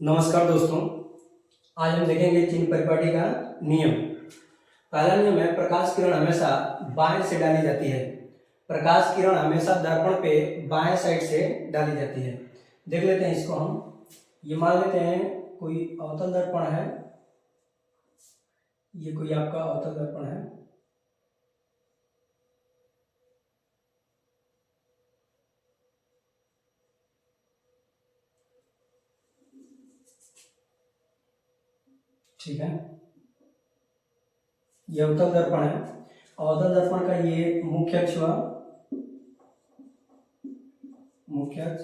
नमस्कार दोस्तों। आज हम देखेंगे चिन्ह परिपाटी का नियम। पहला नियम है प्रकाश किरण हमेशा बाएं से डाली जाती है। प्रकाश किरण हमेशा दर्पण पे बाएं साइड से डाली जाती है। देख लेते हैं इसको हम। ये मान लेते हैं कोई अवतल दर्पण है, ये कोई आपका अवतल दर्पण है। ठीक है, ये अवतल दर्पण है। अवतल दर्पण का ये मुख्य अक्ष हुआ, मुख्य अक्ष।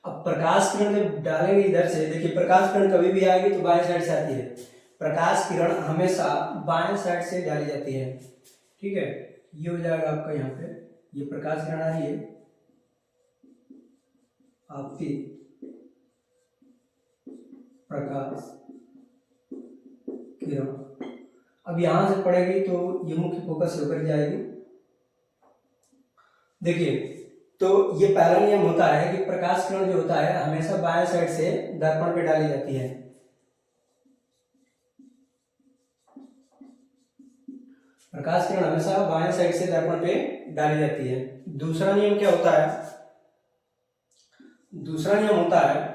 अब प्रकाश किरण जब डालेंगे इधर से, देखिए प्रकाश किरण कभी भी आएगी तो बाएं साइड से आती है। प्रकाश किरण हमेशा बाएं साइड से डाली जाती है। ठीक है, ये हो जाएगा आपका यहाँ पे, ये प्रकाश किरण आ रही है आपकी प्रकाश किरण। अब यहां से पड़ेगी तो ये मुख्य फोकस होकर जाएगी। देखिए, तो ये पहला नियम होता है कि प्रकाश किरण जो होता है हमेशा बाएं साइड से दर्पण पे डाली जाती है। प्रकाश किरण हमेशा बाएं साइड से दर्पण पे डाली जाती है। दूसरा नियम क्या होता है? दूसरा नियम होता है,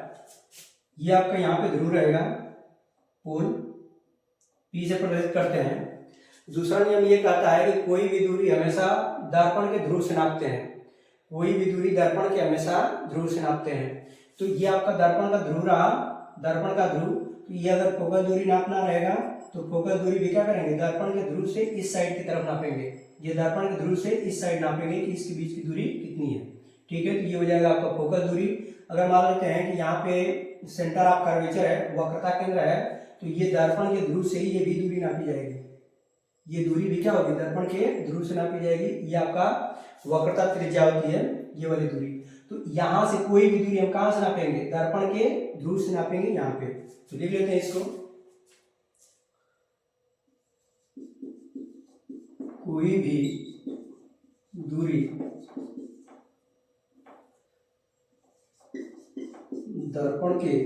ये आपका यहाँ पे ध्रुव रहेगा, पोल पी से प्रदर्शित करते हैं। दूसरा नियम ये कहता है कि कोई भी दूरी हमेशा दर्पण के ध्रुव से नापते हैं। कोई भी दूरी दर्पण के हमेशा ध्रुव से नापते हैं। तो ये आपका दर्पण का ध्रुव रहा, दर्पण का ध्रुव। तो ये अगर फोकस दूरी नापना रहेगा तो फोकस दूरी भी क्या करेंगे, दर्पण के ध्रुव से इस साइड की तरफ नापेंगे। ये दर्पण के ध्रुव से इस साइड नापेंगे कि इसके बीच की दूरी कितनी है। ठीक है, तो ये हो जाएगा आपका फोकस दूरी। अगर मान लेते हैं कि यहाँ पे सेंटर ऑफ कर्वेचर है, वक्रता केंद्र है, तो ये दर्पण के ध्रुव से ही ये भी दूरी नापी जाएगी। ये दूरी भी क्या होगी, दर्पण के ध्रुव से नापी जाएगी। ये आपका वक्रता त्रिज्या होती है, ये वाली दूरी। तो यहां से कोई भी दूरी हम कहां से नापेंगे, दर्पण के ध्रुव से नापेंगे यहाँ पे। तो लिख लेते हैं इसको, कोई भी दूरी दर्पण के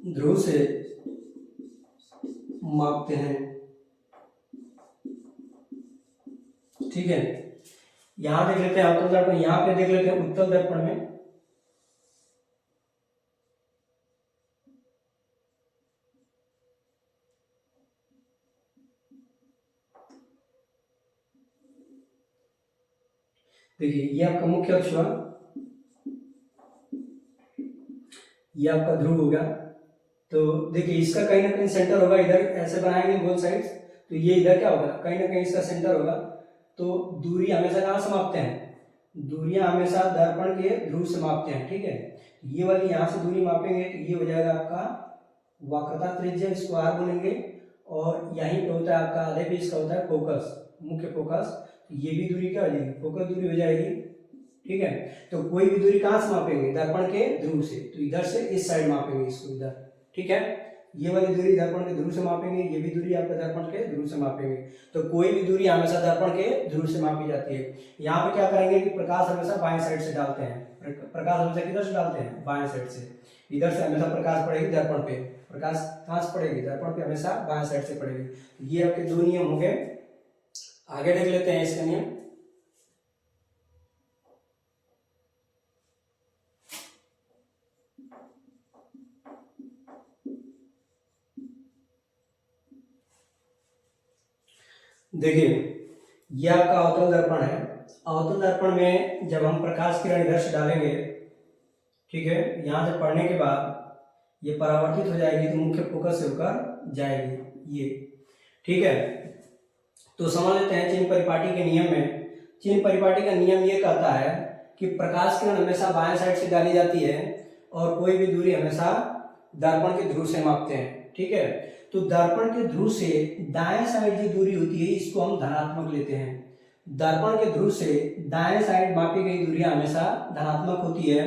ध्रुव से मापते हैं। ठीक है, यहां देख लेते हैं अवतल दर्पण, यहां पे देख लेते हैं उत्तल दर्पण में। देखिए, ये आपका मुख्य अक्ष हुआ, ये आपका ध्रुव होगा। तो देखिए, इसका कहीं ना कहीं सेंटर होगा, इधर ऐसे बनाएंगे बोथ साइड्स, तो ये इधर क्या होगा, कहीं ना कहीं इसका सेंटर होगा। तो दूरी हमेशा कहाँ से मापते हैं, दूरियां हमेशा दर्पण के ध्रुव से मापते हैं। ठीक है, ये वाली यहाँ से दूरी मापेंगे तो ये हो जाएगा आपका वक्रता त्रिज्या, इसको आर बोलेंगे। और यहीं पे होता है आपका आधे पे इसका होता है फोकस, मुख्य फोकस। तो ये भी दूरी क्या हो जाएगी, फोकस दूरी हो जाएगी। ठीक है, तो कोई भी दूरी कहाँ से मापेंगे, दर्पण के ध्रुव से। तो इधर से इस साइड मापेंगे इसको, इधर। ठीक है, ये वाली दूरी दर्पण के ध्रुव से मापेंगे, ये भी दूरी आपका दर्पण के ध्रुव से मापेंगे। तो कोई भी दूरी हमेशा दर्पण के ध्रुव से मापी जाती है। यहाँ पे क्या करेंगे कि प्रकाश हमेशा बाएं साइड से डालते हैं। प्रकाश हमेशा किधर से डालते हैं, बाएं साइड से। इधर से हमेशा प्रकाश पड़ेगी दर्पण पे, प्रकाश कहाँ से पड़ेगी, दर्पण पे हमेशा बाएं साइड से पड़ेगी। ये आपके दो नियम हो गए। आगे देख लेते हैं इसका नियम। देखिए, यह आपका अवतल दर्पण है। अवतल दर्पण में जब हम प्रकाश किरण इधर से डालेंगे, ठीक है, यहां से पढ़ने के बाद ये परावर्तित हो जाएगी तो मुख्य फोकस से होकर जाएगी ये। ठीक है, तो समझ लेते हैं चिन्ह परिपाटी के नियम में। चिन्ह परिपाटी का नियम ये कहता है कि प्रकाश किरण हमेशा बाएं साइड से डाली जाती है और कोई भी दूरी हमेशा दर्पण के ध्रुव से मापते हैं। ठीक है, तो दर्पण के ध्रुव से दाएं साइड जो दूरी होती है इसको हम धनात्मक लेते हैं। दर्पण के ध्रुव से दाएं साइड मापी गई दूरियां हमेशा धनात्मक होती है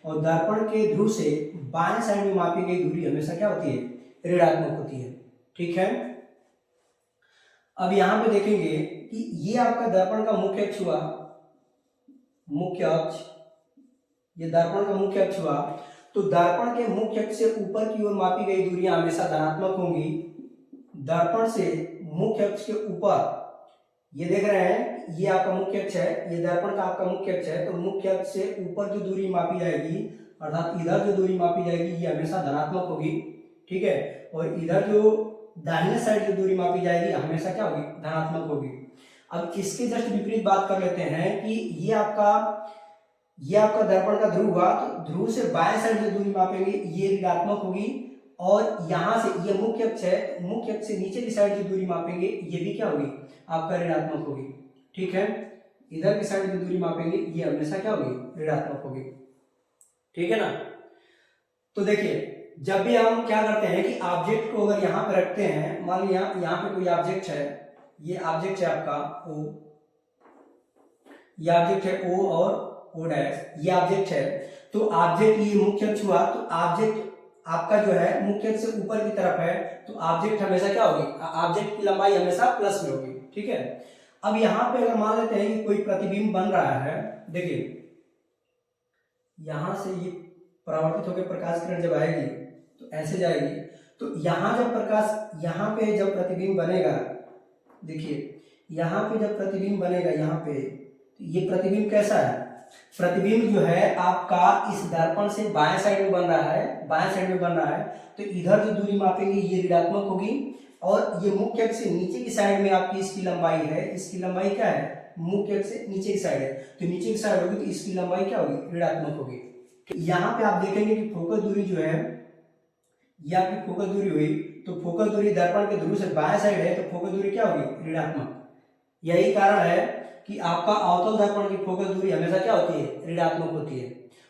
और दर्पण के ध्रुव से बाएं साइड में मापी गई दूरी हमेशा क्या होती है, ऋणात्मक होती है। ठीक है, अब यहां पे देखेंगे कि ये आपका दर्पण का मुख्य अक्ष हुआ, मुख्य अक्ष। ये दर्पण का मुख्य अक्ष हुआ, तो दर्पण के मुख्य अक्ष से ऊपर की ओर मापी गई दूरियां हमेशा धनात्मक होंगी। दर्पण से मुख्य अक्ष के ऊपर, ये देख रहे हैं ये आपका मुख्य अक्ष है, ये दर्पण का आपका मुख्य अक्ष है, तो मुख्य अक्ष से ऊपर जो दूरी मापी जाएगी अर्थात इधर जो दूरी मापी जाएगी ये हमेशा धनात्मक होगी, ठीक है। और इधर जो दाहिने साइड जो दूरी मापी जाएगी हमेशा क्या होगी, धनात्मक होगी। अब इसके जस्ट विपरीत बात कर लेते हैं कि ये आपका दर्पण का ध्रुव हुआ, तो ध्रुव से बाएं साइड जो दूरी मापेंगे ये ऋणात्मक होगी, और यहां से ये मुख्य अक्ष है, मुख्य अक्ष से नीचे की साइड जो दूरी मापेंगे ये भी क्या होगी, आपका ऋणात्मक होगी, ठीक है। इधर की साइड जो दूरी मापेंगे ये हमेशा क्या होगी, ऋणात्मक होगी, ठीक है ना। तो देखिए जब भी हम क्या करते हैं कि ऑब्जेक्ट को अगर यहाँ पे रखते हैं, मान लिया यहाँ पे कोई ऑब्जेक्ट है, ये ऑब्जेक्ट है आपका O, ये ऑब्जेक्ट है O और O डैश, ये ऑब्जेक्ट है, तो ऑब्जेक्ट ये मुख्य अक्ष हुआ, तो ऑब्जेक्ट आपका जो है मुख्य अक्ष से ऊपर की तरफ है, तो ऑब्जेक्ट हमेशा क्या होगी, ऑब्जेक्ट की लंबाई हमेशा प्लस में होगी, ठीक है। अब यहाँ पे अगर मान लेते हैं कि कोई प्रतिबिंब बन रहा है, देखिए यहां से ये परावर्तित होकर प्रकाश किरण जब आएगी तो ऐसे जाएगी, तो यहाँ जब प्रकाश, यहाँ पे जब प्रतिबिंब बनेगा, देखिए यहाँ पे जब प्रतिबिंब बनेगा यहाँ पे, तो ये प्रतिबिंब कैसा है, प्रतिबिंब जो है आपका इस दर्पण से बाएं साइड में बन रहा है, बाएं साइड में बन रहा है, तो इधर जो दूरी मापेंगे ये ऋणात्मक होगी, और ये मुख्य अक्ष से नीचे की साइड में आपकी इसकी लंबाई है, इसकी लंबाई क्या है, मुख्य अक्ष से नीचे की साइड है, तो नीचे की साइड होगी तो इसकी लंबाई क्या होगी, ऋणात्मक होगी। तो यहाँ पे आप देखेंगे कि फोकस दूरी जो है ये आपकी फोकस दूरी हुई, तो फोकस दूरी दर्पण के ध्रुव से बाएं साइड है, तो फोकस दूरी क्या होगी, ऋणात्मक। यही कारण है कि आपका अवतल दर्पण की फोकस दूरी हमेशा क्या होती है, ऋणात्मक होती है।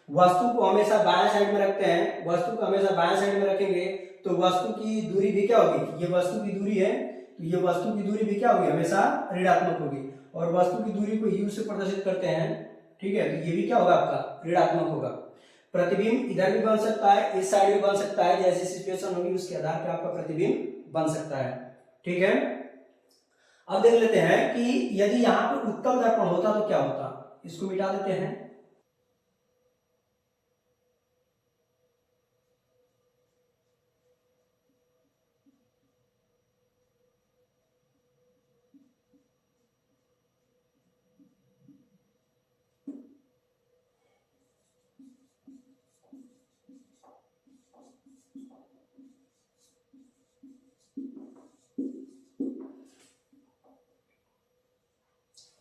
वस्तु को हमेशा बाएं साइड में रखते हैं, वस्तु को हमेशा बाएं साइड में रखेंगे तो वस्तु की दूरी भी क्या होगी, ये वस्तु की दूरी है, तो ये वस्तु की दूरी भी क्या होगी, हमेशा ऋणात्मक होगी, और वस्तु की दूरी को u से प्रदर्शित करते हैं, ठीक है, तो ये भी क्या होगा, आपका ऋणात्मक होगा। प्रतिबिंब इधर भी बन सकता है, इस साइड भी बन सकता है, जैसी सिचुएशन होगी उसके आधार पर आपका प्रतिबिंब बन सकता है, ठीक है। अब देख लेते हैं कि यदि यहाँ पे उत्तल दर्पण होता तो क्या होता, इसको मिटा देते हैं।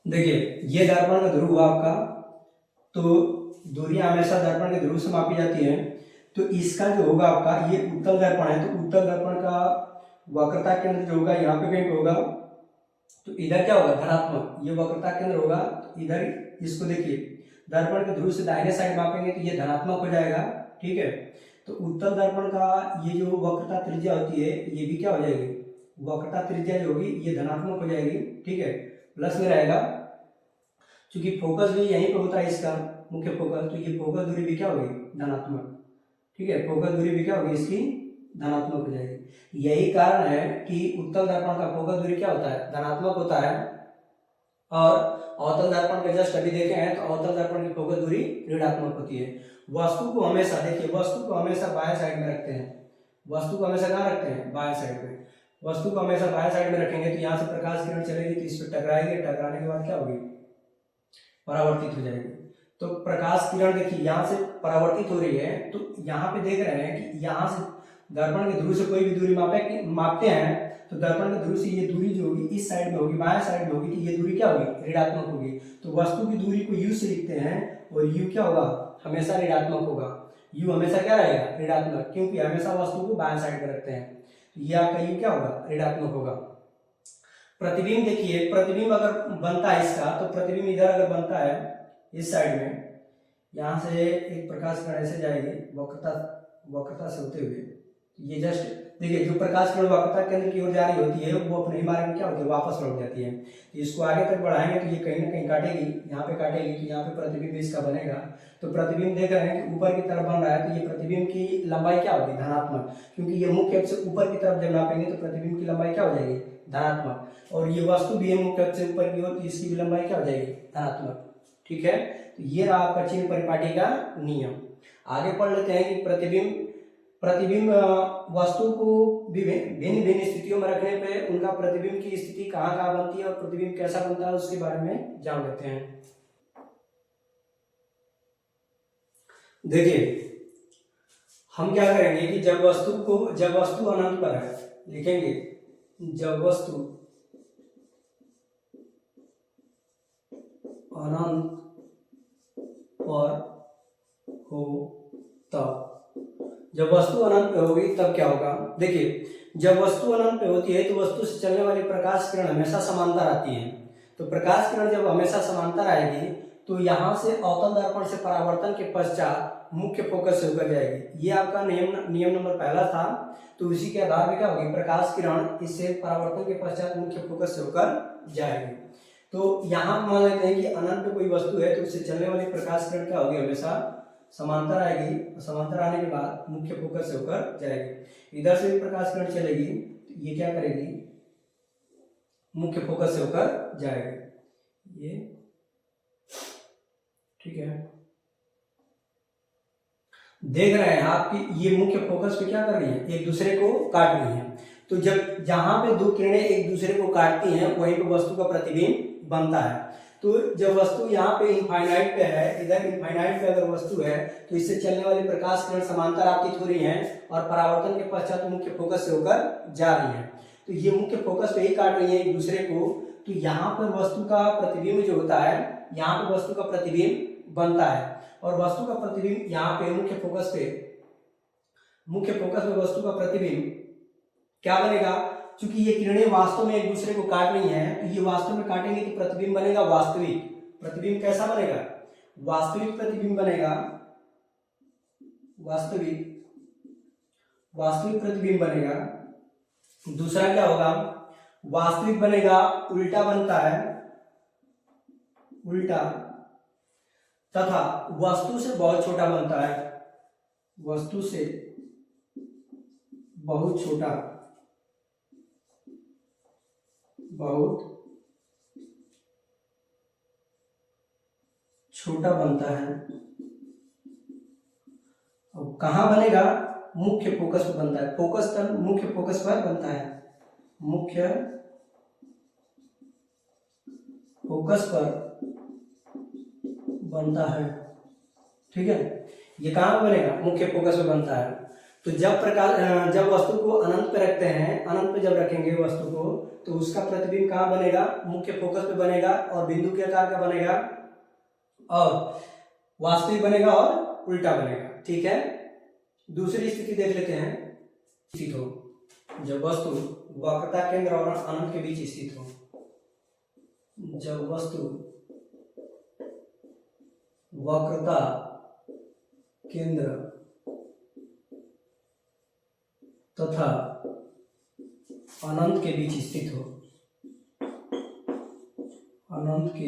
देखिए ये दर्पण का ध्रुव हुआ आपका, तो दूरियां हमेशा दर्पण के ध्रुव से मापी जाती हैं, तो इसका जो होगा आपका ये उत्तल दर्पण है, तो उत्तल दर्पण का वक्रता केंद्र जो होगा यहाँ पे कहीं पे होगा, तो इधर क्या होगा, धनात्मक, ये वक्रता केंद्र होगा, तो इधर इसको देखिए दर्पण के ध्रुव से दाहिने साइड मापेंगे तो ये धनात्मक हो जाएगा, ठीक है। तो उत्तल दर्पण का ये जो वक्रता त्रिज्या होती है ये भी क्या हो जाएगी, वक्रता त्रिज्या जो होगी ये धनात्मक हो जाएगी, ठीक है, प्लस में रहेगा, क्योंकि फोकस भी यहीं पे होता है इसका मुख्य फोकस, तो ये फोकस दूरी भी क्या होगी, धनात्मक, ठीक है, फोकस दूरी भी क्या होगी इसकी, धनात्मक हो जाएगी। यही कारण है कि उत्तल दर्पण का फोकस दूरी क्या होता है, धनात्मक होता है, और अवतल दर्पण के जस्ट अभी देखे हैं तो अवतल दर्पण की फोकस दूरी ऋणात्मक होती है। वस्तु को हमेशा देखिए, वस्तु को हमेशा बाएं साइड में रखते हैं, वस्तु को हमेशा कहाँ रखते हैं, बाएं साइड में, वस्तु को हमेशा बाएं साइड में रखेंगे तो यहाँ से प्रकाश किरण चलेगी तो इस पर टकराएगी, टकराने के बाद क्या होगी, परावर्तित हो जाएगी। तो प्रकाश किरण देखिए यहाँ से परावर्तित हो रही है, तो यहाँ पे देख रहे हैं कि यहाँ से दर्पण के ध्रुव से कोई भी दूरी मापते हैं, तो दर्पण के ध्रुव से ये दूरी जो होगी इस साइड में होगी, बाएं साइड में होगी, तो ये दूरी क्या होगी, ऋणात्मक होगी। तो वस्तु की दूरी को u से लिखते हैं, और u क्या होगा, हमेशा ऋणात्मक होगा, u हमेशा क्या रहेगा, ऋणात्मक, क्योंकि हमेशा वस्तु को बाएं साइड में रखते हैं, तो ये आपका u क्या होगा, ऋणात्मक होगा। प्रतिबिंब देखिए, प्रतिबिंब अगर बनता है इसका, तो प्रतिबिंब इधर अगर बनता है इस साइड में, यहाँ से एक प्रकाश किरण ऐसे जाएगी वक्रता से होते हुए, ये जस्ट देखिए जो प्रकाश किरण वक्रता केंद्र की ओर जा रही होती है वो अपने ही मार्ग में क्या होती है, वापस लौट जाती है। तो इसको आगे तक बढ़ाएंगे तो ये कहीं ना कहीं काटेगी, यहाँ पे काटेगी, तो यहाँ पे प्रतिबिंब इसका बनेगा। तो प्रतिबिंब देख रहे हैं कि ऊपर की तरफ बन रहा है, तो ये प्रतिबिंब की लंबाई क्या होगी, धनात्मक, क्योंकि ये मुख्य अक्ष से ऊपर की तरफ जब नापेंगे तो प्रतिबिंब की लंबाई क्या हो जाएगी, धनात्मक, और ये वस्तु भी है मुख्य अक्ष से ऊपर की ओर, तो इसकी भी लंबाई क्या हो जाएगी, धनात्मक, ठीक है, तो ये रहा आपका चिन्ह परिपाटी का नियम। आगे पढ़ लेते हैं कि प्रतिबिंब प्रतिबिंब वस्तु को भिन्न भिन्न स्थितियों में रखने पे उनका प्रतिबिंब की स्थिति कहाँ कहाँ बनती है और प्रतिबिंब कैसा बनता है उसके बारे में जान लेते हैं। देखिए हम क्या करेंगे कि जब वस्तु अनंत पर है, लिखेंगे जब वस्तु अनंत पर हो तब, जब वस्तु अनंत पे होगी तब क्या होगा। देखिए जब वस्तु अनंत पे होती है तो वस्तु से चलने वाली प्रकाश किरण हमेशा समांतर आती है। तो प्रकाश किरण जब हमेशा समांतर आएगी तो यहाँ से अवतल दर्पण से परावर्तन के पश्चात मुख्य फोकस से होकर जाएगी। ये आपका नियम नंबर पहला था। तो इसी के आधार पर क्या होगी, प्रकाश किरण इससे परावर्तन के पश्चात मुख्य फोकस से होकर जाएगी। तो यहाँ मान लेते हैं कि अनंत पे कोई वस्तु है तो उससे चलने वाली प्रकाश किरण क्या होगी, हमेशा समांतर आएगी और समांतर आने के बाद मुख्य फोकस से होकर जाएगी। इधर से भी प्रकाश किरण चलेगी तो ये क्या करेगी, मुख्य फोकस से होकर जाएगी। ये ठीक है, देख रहे हैं आप कि ये मुख्य फोकस पे क्या कर रही है, एक दूसरे को काट रही है। तो जब जहां पे दो किरणें एक दूसरे को काटती हैं वहीं पे वस्तु का प्रतिबिंब बनता है। तो जब वस्तु यहाँ पे इनफाइनाइट पे है, इधर इनफाइनाइट पे अगर वस्तु है तो इससे चलने वाली प्रकाश किरण समांतर आपतित हो रही हैं और परावर्तन के पश्चात मुख्य फोकस से होकर जा रही है। तो ये मुख्य फोकस पे ही काट रही है एक दूसरे को। तो यहाँ पर वस्तु का प्रतिबिंब जो होता है, यहाँ पे वस्तु का प्रतिबिंब बनता है और वस्तु का प्रतिबिंब यहाँ पे मुख्य फोकस में वस्तु का प्रतिबिंब क्या बनेगा, क्योंकि ये किरणें वास्तव में एक दूसरे को काट रही हैं तो ये वास्तव में काटेंगे तो प्रतिबिंब बनेगा वास्तविक। प्रतिबिंब कैसा बनेगा, वास्तविक प्रतिबिंब बनेगा, वास्तविक प्रतिबिंब बनेगा। दूसरा क्या होगा, वास्तविक बनेगा उल्टा बनता है, उल्टा, तथा वस्तु से बहुत छोटा बनता है, वस्तु से बहुत छोटा, बहुत छोटा बनता है। अब कहाँ बनेगा, मुख्य फोकस पर बनता है, मुख्य फोकस पर बनता है, मुख्य फोकस पर बनता है। ठीक है, ये कहाँ पर बनेगा, मुख्य फोकस पर बनता है। तो जब वस्तु को अनंत पे रखते हैं, अनंत पे जब रखेंगे वस्तु को तो उसका प्रतिबिंब कहाँ बनेगा, मुख्य फोकस पे बनेगा और बिंदु के आकार का बनेगा और वास्तविक बनेगा और उल्टा बनेगा। ठीक है, दूसरी स्थिति देख लेते हैं। स्थित हो, जब वस्तु वक्रता केंद्र और अनंत के बीच स्थित हो, जब वस्तु वक्रता केंद्र तथा अनंत के बीच स्थित हो, अनंत के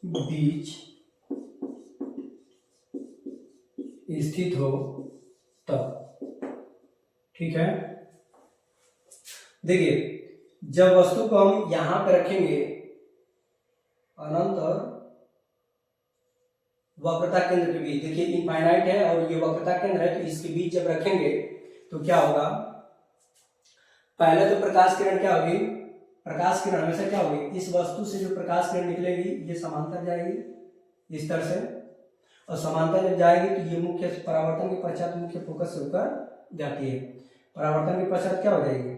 बीच स्थित हो तब। ठीक है, देखिए जब वस्तु को हम यहां पर रखेंगे अनंत और वक्रता केंद्र के बीच, देखिए इनफाइनाइट है और ये वक्रता केंद्र है, तो इसके बीच जब रखेंगे तो क्या होगा, पहले तो प्रकाश किरण क्या होगी, प्रकाश किरण हमेशा क्या होगी, इस वस्तु से जो प्रकाश किरण निकलेगी ये समांतर जाएगी इस तरह से, और समांतर जब जाएगी तो ये मुख्य परावर्तन के पश्चात मुख्य फोकस से होकर जाती है। परावर्तन के पश्चात क्या हो जाएगी,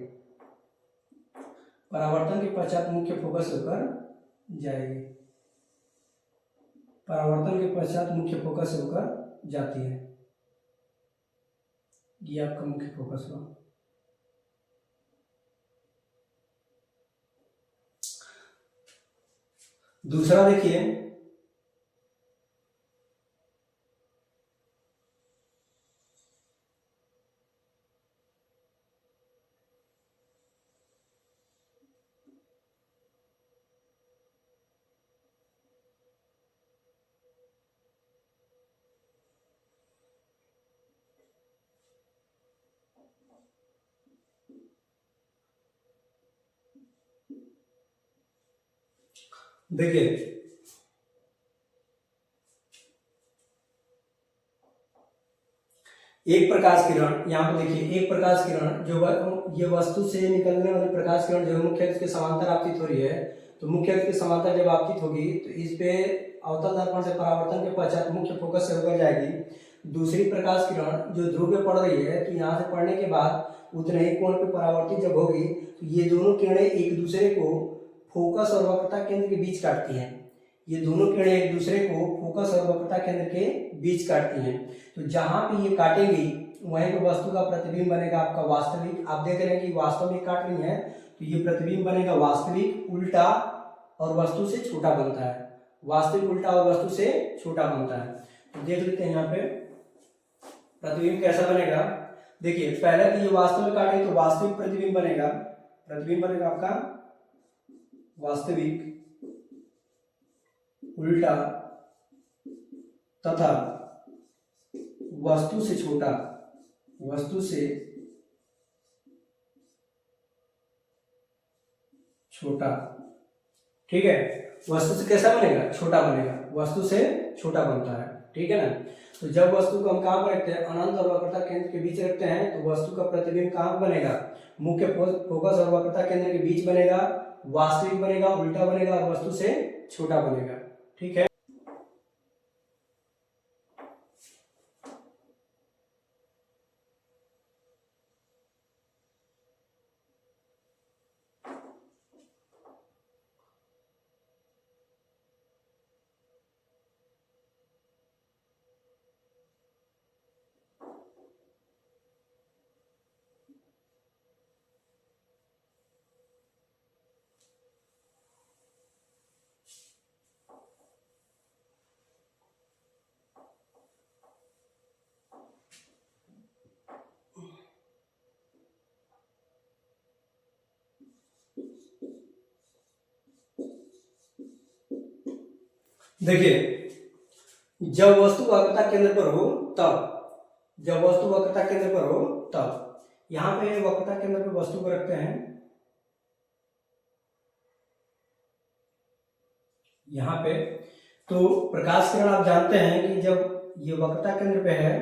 परावर्तन के पश्चात मुख्य फोकस होकर जाएगी, परावर्तन के पश्चात मुख्य फोकस होकर जाती है। ये आपका मुख्य फोकस हुआ। दूसरा देखिए, देखिए एक प्रकाश किरण, यहाँ पे देखिए एक प्रकाश किरण ये वस्तु से निकलने वाली प्रकाश किरण जो मुख्य अक्ष के समांतर आपतित हो रही है, तो मुख्य अक्ष के समांतर जब आपतित होगी तो इस पे अवतल दर्पण से परावर्तन के पश्चात मुख्य फोकस से होकर जाएगी। दूसरी प्रकाश किरण जो ध्रुव पे पड़ रही है, तो यहाँ से पड़ने के बाद उतने ही कोण पे परावर्तित जब होगी तो ये दोनों किरणें एक दूसरे को फोकस और वक्रता केंद्र के बीच काटती हैं। ये दोनों किरणें एक दूसरे को फोकस और वक्रता केंद्र के बीच काटती हैं। तो जहां पे ये काटेंगी वहीं पे वस्तु का प्रतिबिंब बनेगा आपका वास्तविक। आप देख रहे हैं कि वास्तव में काट रही है तो ये प्रतिबिंब बनेगा वास्तविक, उल्टा और वस्तु से छोटा बनता है। वास्तविक उल्टा और वस्तु से छोटा बनता है। तो देख लेते हैं यहाँ पे प्रतिबिंब कैसा बनेगा। देखिए पहले तो ये वास्तव में काटे तो वास्तविक प्रतिबिंब बनेगा। प्रतिबिंब बनेगा आपका वास्तविक, उल्टा तथा वस्तु से छोटा। वस्तु से छोटा, ठीक है। वस्तु से कैसा बनेगा, छोटा बनेगा, वस्तु से छोटा बनता है, ठीक है ना। तो जब वस्तु को हम कहां पर रखते हैं, अनंत और वक्रता केंद्र के बीच रखते हैं, तो वस्तु का प्रतिबिंब कहां बनेगा, मुख्य फोकस और वक्रता केंद्र के बीच बनेगा, वास्तविक बनेगा, उल्टा बनेगा और वस्तु से छोटा बनेगा, ठीक है। देखिए जब वस्तु वक्रता केंद्र पर हो तब, जब वस्तु वक्रता केंद्र पर हो तब, यहां पे वक्रता केंद्र पर वस्तु को रखते हैं, यहां पे। तो प्रकाश किरण आप जानते हैं कि जब ये वक्रता केंद्र पे है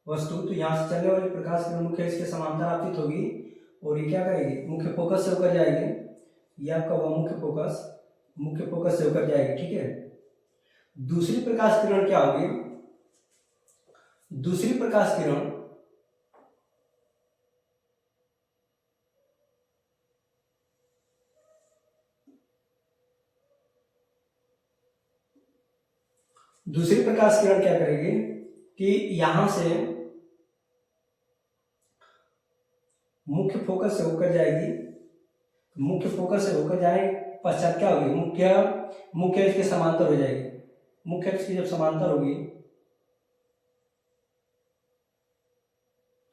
वस्तु, तो यहां से चलने वाली प्रकाश किरण मुख्य अक्ष के समांतर आपतित होगी और ये क्या करेगी, मुख्य फोकस से होकर जाएगी। ये आपका वह मुख्य फोकस से होकर जाएगी, ठीक है। दूसरी प्रकाश किरण क्या होगी, दूसरी प्रकाश किरण क्या करेगी कि यहां से मुख्य फोकस से होकर जाएगी। मुख्य फोकस से होकर जाने पश्चात क्या होगी, मुख्य अक्ष के समांतर हो जाएगी। मुख्य अक्ष की जब समांतर होगी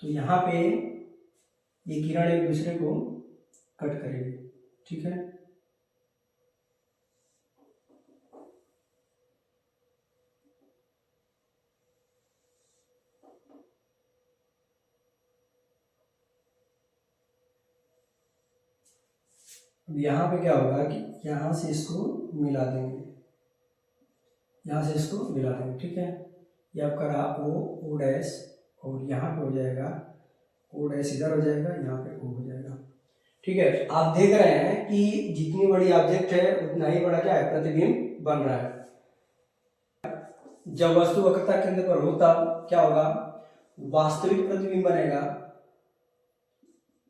तो यहाँ पे ये किरण एक दूसरे को कट करेगी, ठीक है। अब यहाँ पे क्या होगा कि यहाँ से इसको मिला देंगे, यहाँ से इसको मिला देंगे, ठीक है। ये आपका रहा ओ डैश और यहाँ पे हो जाएगा ओ डैश, इधर हो जाएगा, यहाँ पे ओ हो जाएगा, ठीक है। आप देख रहे हैं कि जितनी बड़ी ऑब्जेक्ट है उतना ही बड़ा क्या है, प्रतिबिंब बन रहा है। जब वस्तु वक्रता केंद्र पर हो तब क्या होगा, वास्तविक प्रतिबिंब बनेगा,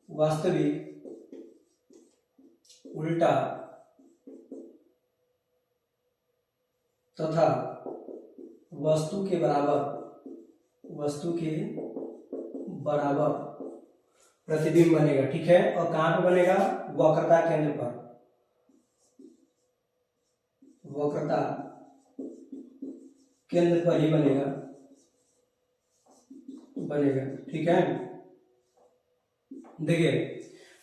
वास्तविक, उल्टा तथा वस्तु के बराबर प्रतिबिंब बनेगा, ठीक है। और कहां पे बनेगा, वक्रता केंद्र पर, वक्रता केंद्र पर ही बनेगा, ठीक है। देखिए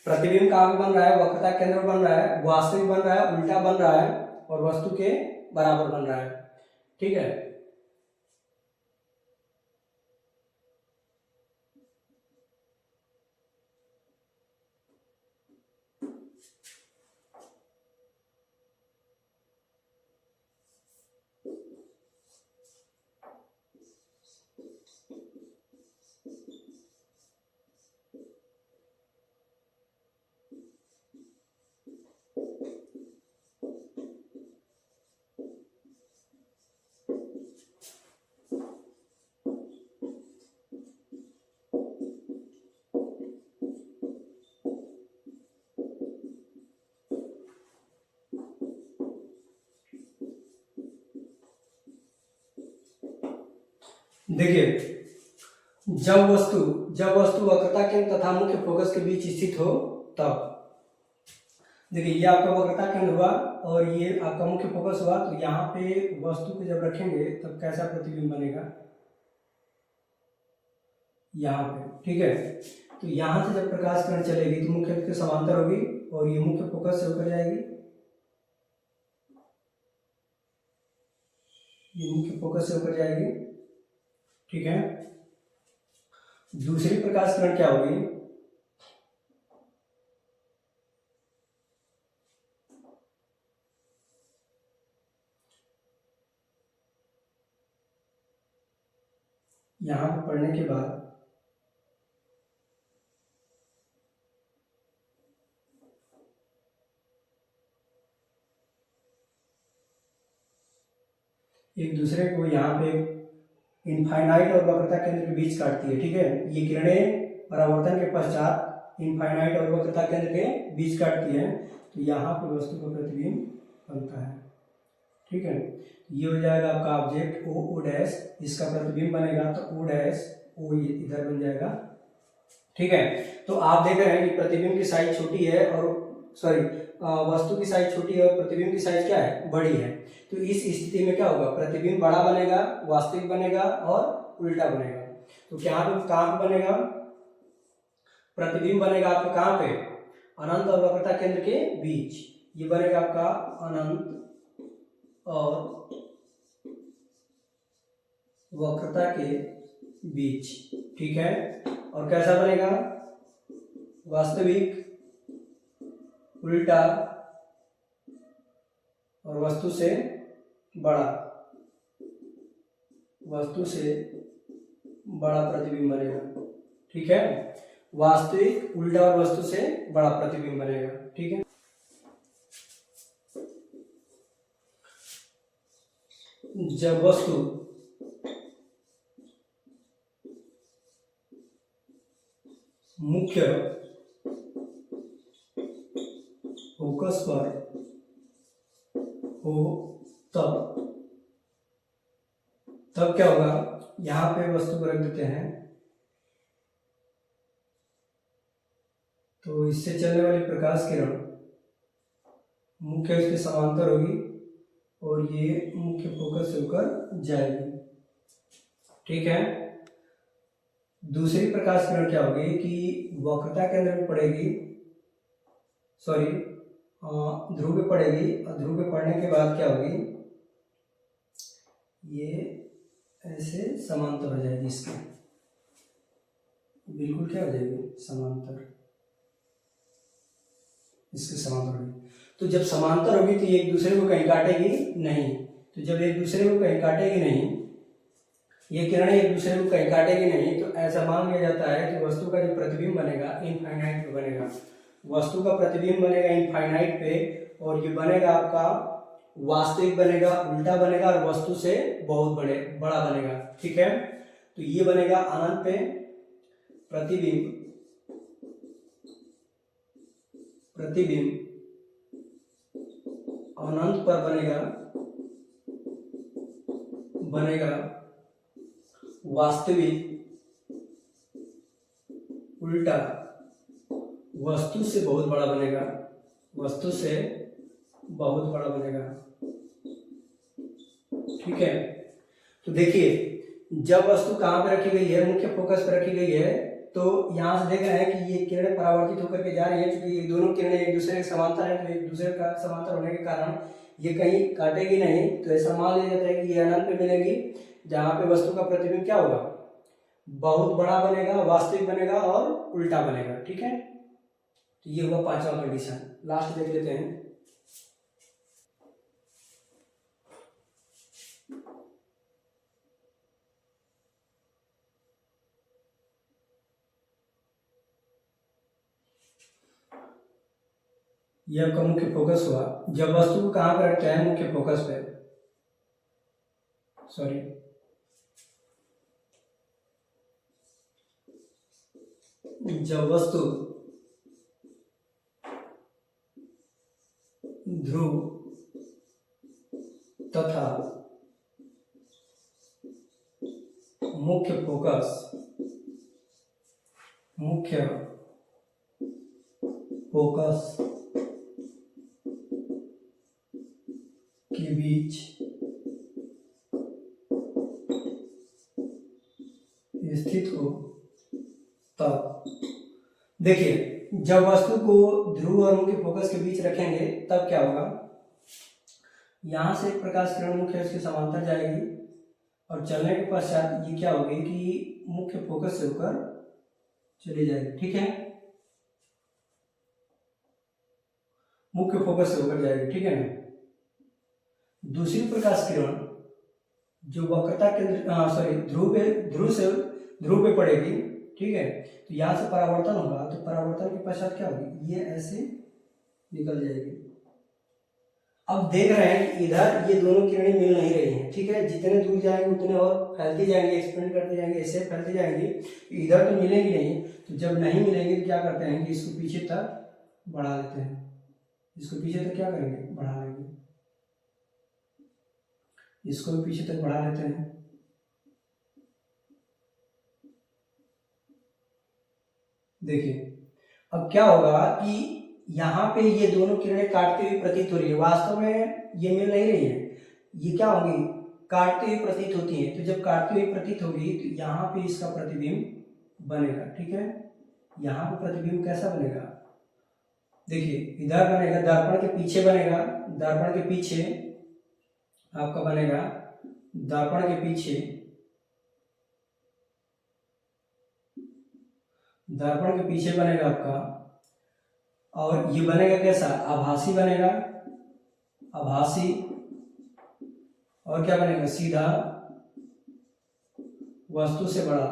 प्रतिबिंब कहां पे बन रहा है, वक्रता केंद्र बन रहा है, वास्तविक बन रहा है, उल्टा बन रहा है और वस्तु के बराबर बन रहा है, ठीक है। देखिए, जब वस्तु वक्रता केंद्र तथा मुख्य फोकस के बीच स्थित हो तब, देखिए ये आपका वक्रता केंद्र हुआ और ये आपका मुख्य फोकस हुआ, तो यहाँ पे वस्तु को जब रखेंगे तब कैसा प्रतिबिंब बनेगा, यहाँ पे, ठीक है। तो यहाँ से जब प्रकाश किरण चलेगी तो मुख्य के समांतर होगी और ये मुख्य फोकस से होकर जाएगी, ये मुख्य फोकस से होकर जाएगी, ठीक है। दूसरी प्रकाश किरण क्या होगी, यहाँ पर पढ़ने के बाद एक दूसरे को यहाँ पे इनफाइनाइट और वक्रता केंद्र के बीच काटती है, ठीक है। ये किरणें परावर्तन के पश्चात इनफाइनाइट और वक्रता केंद्र के बीच काटती है, तो यहाँ पे वस्तु का प्रतिबिंब बनता है, ठीक है। ये हो जाएगा आपका ऑब्जेक्ट ओ डैश, इसका प्रतिबिंब बनेगा तो ओ डैश ओ इधर बन जाएगा, ठीक है। तो आप देख रहे हैं कि प्रतिबिंब की साइज छोटी है और वस्तु की साइज छोटी है और प्रतिबिंब की साइज क्या है, बड़ी है। तो इस स्थिति में क्या होगा, प्रतिबिंब बड़ा बनेगा, वास्तविक बनेगा और उल्टा बनेगा। तो क्या कहाँ पे बनेगा, प्रतिबिंब बनेगा आपका कहाँ पे, अनंत और वक्रता केंद्र के बीच। ये बनेगा आपका अनंत और वक्रता के बीच, ठीक है। और कैसा बनेगा, वास्तविक, उल्टा और वस्तु से बड़ा प्रतिबिंब बनेगा, ठीक है। वास्तविक, उल्टा और वस्तु से बड़ा प्रतिबिंब बनेगा, ठीक है। जब वस्तु मुख्य फोकस पर हो तब क्या होगा, यहां पे वस्तु को रख देते हैं, तो इससे चलने वाली प्रकाश किरण मुख्य इसके समांतर होगी और ये मुख्य फोकस से होकर जाएगी, ठीक है। दूसरी प्रकाश किरण क्या होगी कि वक्रता केंद्र में पड़ेगी, ध्रुव पे पड़ेगी और ध्रुव पे पड़ने के बाद क्या होगी, ये ऐसे समांतर हो जाएगी, इसके बिल्कुल क्या हो जाएगी, समांतर, इसके समांतर होगी। तो जब समांतर होगी तो ये एक दूसरे को कहीं काटेगी नहीं, तो जब एक दूसरे को कहीं काटेगी नहीं, ये किरणें एक दूसरे को कहीं काटेगी नहीं, तो ऐसा मान लिया जाता है कि वस्तु का जो प्रतिबिंब बनेगा इनफाइनाइट पे बनेगा, वस्तु का प्रतिबिंब बनेगा इनफाइनाइट पे, और ये बनेगा आपका वास्तविक बनेगा, उल्टा बनेगा और वस्तु से बहुत बड़ा बनेगा, ठीक है। तो ये बनेगा अनंत पे प्रतिबिंब अनंत पर बनेगा वास्तविक, उल्टा, वस्तु से बहुत बड़ा बनेगा, ठीक है। तो देखिए, जब वस्तु कहाँ पे रखी गई है, मुख्य फोकस पर रखी गई है, तो यहाँ से देख रहे हैं कि ये किरणें परावर्तित होकर के जा रही है, क्योंकि ये दोनों किरणें एक दूसरे के समांतर है, तो एक दूसरे का समांतर होने के कारण ये कहीं काटेगी नहीं, तो ऐसा मान लिया जाता है कि ये अनंत पे मिलेगी, जहाँ पे वस्तु का प्रतिबिंब क्या होगा, बहुत बड़ा बनेगा, वास्तविक बनेगा और उल्टा बनेगा, ठीक है। तो ये हुआ पांचवा कंडीशन। लास्ट देख लेते हैं। ये आपका मुख्य फोकस हुआ। जब वस्तु को कहाँ पर रखते हैं, मुख्य फोकस पे, जब वस्तु ध्रुव तथा मुख्य फोकस के बीच स्थित हो तब, देखिए जब वस्तु को ध्रुव और मुख्य फोकस के बीच रखेंगे तब क्या होगा, यहां से एक प्रकाश किरण मुख्य इसके समांतर जाएगी और चलने के पश्चात ये क्या होगी कि मुख्य फोकस से होकर चली जाएगी, ठीक है, मुख्य फोकस से होकर जाएगी, ठीक है ना। दूसरी प्रकाश किरण जो वक्रता केंद्र ध्रुव पे पड़ेगी, ठीक है, तो यहाँ से परावर्तन होगा, तो परावर्तन के पश्चात क्या होगी, ये ऐसे निकल जाएगी। अब देख रहे हैं कि इधर ये दोनों किरणें मिल नहीं रही हैं, ठीक है, जितने दूर जाएंगे उतने और फैलती जाएंगे, एक्सपेंड करते जाएंगे, ऐसे फैलती जाएंगी, इधर तो मिलेंगी नहीं। तो जब नहीं मिलेंगे तो क्या करते हैं कि इसको पीछे तक बढ़ा लेते हैं, इसको पीछे तक क्या करेंगे, बढ़ा लेंगे, इसको भी पीछे तक बढ़ा लेते हैं। देखिए अब क्या होगा कि यहाँ पे ये दोनों किरणें काटती हुई प्रतीत हो रही है, वास्तव में ये मिल नहीं रही है, ये क्या होगी, काटती हुई प्रतीत होती है। तो जब काटती हुई प्रतीत होगी तो यहाँ पे इसका प्रतिबिंब बनेगा, ठीक है, यहाँ पे प्रतिबिंब कैसा बनेगा, देखिए इधर बनेगा, दर्पण के पीछे बनेगा, दर्पण के पीछे आपका बनेगा, दर्पण के पीछे, दर्पण के पीछे बनेगा आपका, और ये बनेगा कैसा, आभासी बनेगा, आभासी, और क्या बनेगा, सीधा, वस्तु से बड़ा,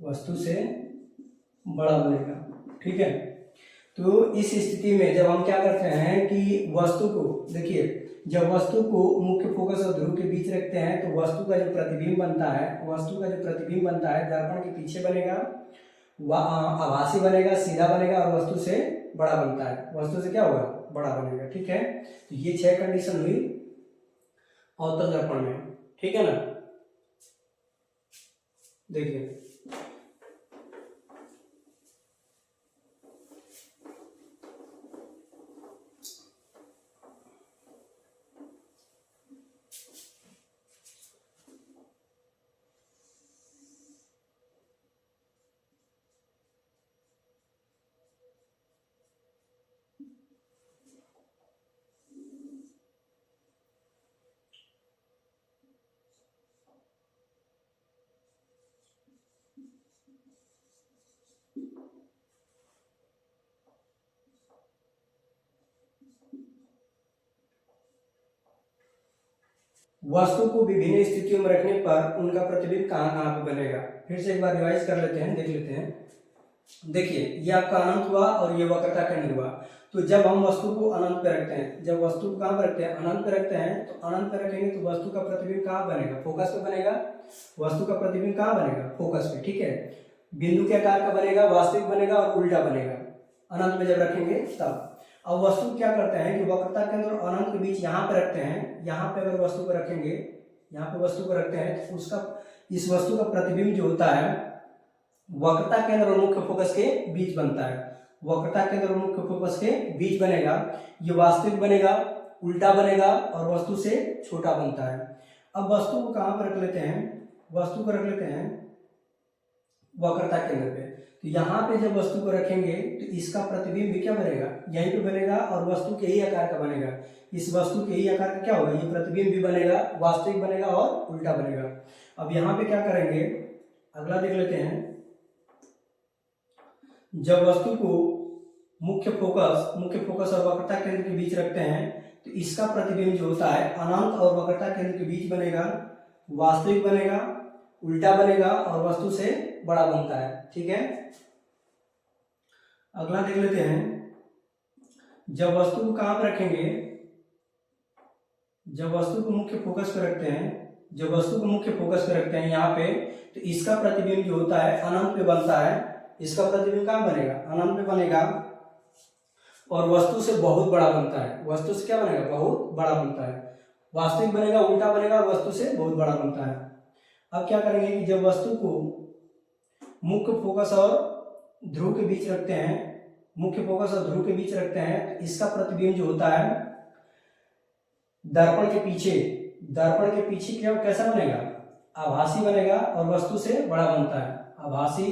वस्तु से बड़ा बनेगा, ठीक है। तो इस स्थिति में जब हम क्या करते हैं कि वस्तु को, देखिए जब वस्तु को मुख्य फोकस और ध्रुव के बीच रखते हैं तो वस्तु का जो प्रतिबिंब बनता है, वस्तु का जो प्रतिबिंब बनता है दर्पण के पीछे बनेगा, आभासी बनेगा, सीधा बनेगा, और वस्तु से बड़ा बनता है, वस्तु से क्या होगा, बड़ा बनेगा, ठीक है। तो ये 6 कंडीशन हुई अवतल दर्पण में, ठीक है ना। देखिए वस्तु को विभिन्न स्थितियों में रखने पर उनका प्रतिबिंब कहाँ कहाँ पे बनेगा, फिर से एक बार रिवाइज कर लेते हैं, देख लेते हैं। देखिए ये आपका अनंत हुआ और ये वक्रता केंद्र हुआ। तो जब हम वस्तु को अनंत पे रखते हैं, जब वस्तु को कहाँ पे रखते हैं, अनंत पे रखते हैं, तो अनंत पे रखेंगे तो वस्तु का प्रतिबिंब कहाँ बनेगा, फोकस पे बनेगा, वस्तु का प्रतिबिंब कहाँ बनेगा, फोकस पे, ठीक है। बिंदु के आकार का बनेगा, वास्तविक बनेगा और उल्टा बनेगा, अनंत में जब रखेंगे तब। अब वस्तु क्या करते हैं कि वक्रता केंद्र और अनंत के बीच यहाँ पे रखते हैं, यहाँ पे अगर वस्तु को रखेंगे, यहाँ पे वस्तु को रखते हैं तो उसका, इस वस्तु का प्रतिबिंब जो होता है वक्रता केंद्र और मुख्य फोकस के बीच बनता है, वक्रता केंद्र और मुख्य फोकस के बीच बनेगा, ये वास्तविक बनेगा, उल्टा बनेगा और वस्तु से छोटा बनता है। अब वस्तु को कहाँ पर रख लेते हैं, वस्तु को रख लेते हैं वक्रता केंद्र पे। तो यहाँ पे जब वस्तु को रखेंगे तो इसका प्रतिबिंब भी क्या बनेगा, यहीं पे बनेगा और वस्तु के ही आकार का बनेगा, इस वस्तु के ही आकार का क्या होगा, ये प्रतिबिंब भी बनेगा, वास्तविक बनेगा और उल्टा बनेगा। अब यहाँ पे क्या करेंगे, अगला देख लेते हैं। जब वस्तु को मुख्य फोकस और वक्रता केंद्र के बीच रखते हैं तो इसका प्रतिबिंब जो होता है अनंत और वक्रता केंद्र के बीच बनेगा, वास्तविक बनेगा, उल्टा बनेगा और वस्तु से बड़ा बनता है, ठीक है। अगला देख लेते हैं। जब वस्तु को कहाँ पर रखेंगे, जब वस्तु को मुख्य फोकस पर रखते हैं, जब वस्तु को मुख्य फोकस पर रखते हैं यहाँ पे, तो इसका प्रतिबिंब जो होता है अनंत पे बनता है, इसका प्रतिबिंब कहाँ बनेगा, अनंत पे बनेगा और वस्तु से बहुत बड़ा बनता है, वस्तु से क्या बनेगा, बहुत बड़ा बनता है, वास्तविक बनेगा, उल्टा बनेगा, वस्तु से बहुत बड़ा बनता है। अब क्या करेंगे कि जब वस्तु को मुख्य फोकस और ध्रुव के बीच रखते हैं, मुख्य फोकस और ध्रुव के बीच रखते हैं, तो इसका प्रतिबिंब जो होता है दर्पण के पीछे क्या कैसा बनेगा, आभासी बनेगा और वस्तु से बड़ा बनता है, आभासी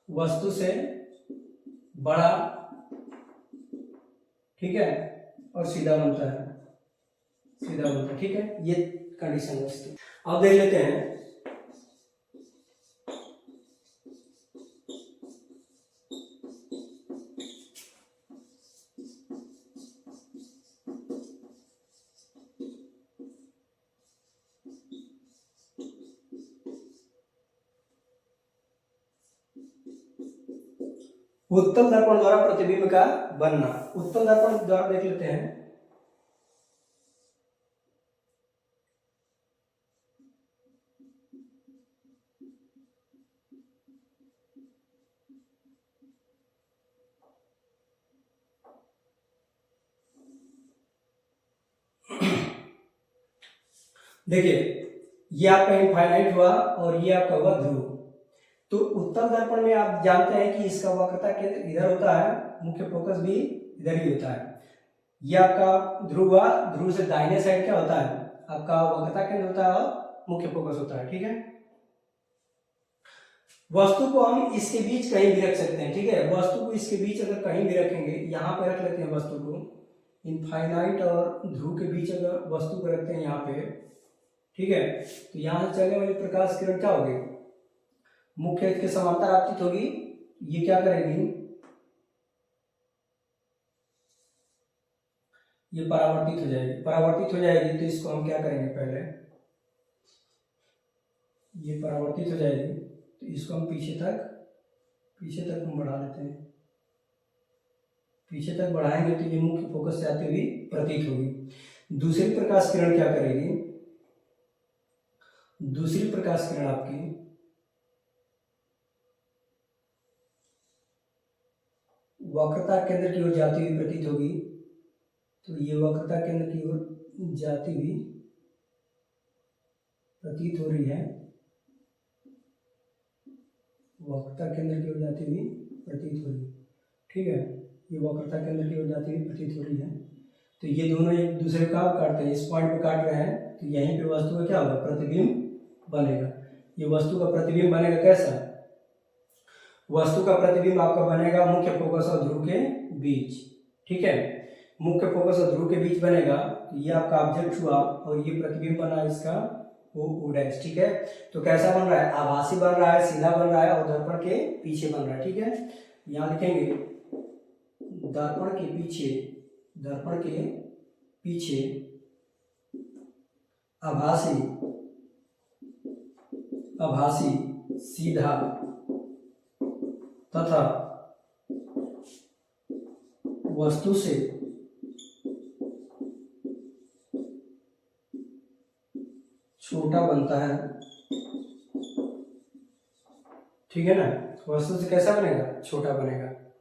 वस्तु से बड़ा, ठीक है, और सीधा बनता है, ठीक है। ये कंडीशन है इसकी। अब देख लेते हैं उत्तल दर्पण द्वारा प्रतिबिंब का बनना। उत्तल दर्पण द्वारा देख लेते हैं। देखिए ये आपका इनफाइनाइट हुआ और ये आपका हुआ ध्रुव। तो उत्तल दर्पण में आप जानते हैं कि इसका वक्रता केंद्र इधर होता है, मुख्य फोकस भी इधर ही होता है। ये आपका ध्रुव हुआ, ध्रुव से दाहिने साइड क्या होता है, आपका वक्रता केंद्र होता है और मुख्य फोकस होता है, ठीक है। वस्तु को हम इसके बीच कहीं भी रख सकते हैं, ठीक है। वस्तु को इसके बीच अगर कहीं भी रखेंगे, यहाँ पे रख लेते हैं वस्तु को, इनफाइनाइट और ध्रुव के बीच अगर वस्तु को रखते हैं यहाँ पे, ठीक है, तो यहाँ से चलने वाली प्रकाश किरण क्या होगी, मुख्य के समांतर आपतित होगी। ये क्या करेगी, ये परावर्तित हो जाएगी, तो इसको हम क्या करेंगे, पहले ये परावर्तित हो जाएगी तो इसको हम पीछे तक हम बढ़ा लेते हैं। पीछे तक बढ़ाएंगे तो ये मुख्य फोकस से आते हुए प्रतीत होगी। दूसरी प्रकाश किरण क्या करेगी, दूसरी प्रकाश किरण आपकी वक्रता केंद्र की ओर जाती हुई प्रतीत होगी। तो ये वक्रता केंद्र की ओर जाती हुई प्रतीत हो रही है, वक्रता केंद्र की ओर जाती हुई प्रतीत हो रही है, ठीक है। ये वक्रता केंद्र की ओर जाती हुई प्रतीत हो रही है। तो ये दोनों एक दूसरे का काटते हैं, इस पॉइंट पे काट रहे हैं, तो यहीं पे वस्तु का क्या होगा, प्रतिबिंब बनेगा। ये वस्तु का प्रतिबिंब बनेगा कैसा, वस्तु का प्रतिबिंब आपका बनेगा मुख्य फोकस और ध्रुव के बीच, ठीक है। मुख्य फोकस और ध्रुव के बीच बनेगा, तो ये आपका ऑब्जेक्ट हुआ और ये प्रतिबिंब बना इसका ओ डैश, ठीक है। तो कैसा बन रहा है, आभासी बन रहा है, सीधा बन रहा है और दर्पण के पीछे बन रहा है, ठीक है। यहाँ लिखेंगे दर्पण के पीछे आभासी सीधा तथा वस्तु से छोटा बनता है, ठीक है ना। वस्तु से कैसा बनेगा, छोटा बनेगा।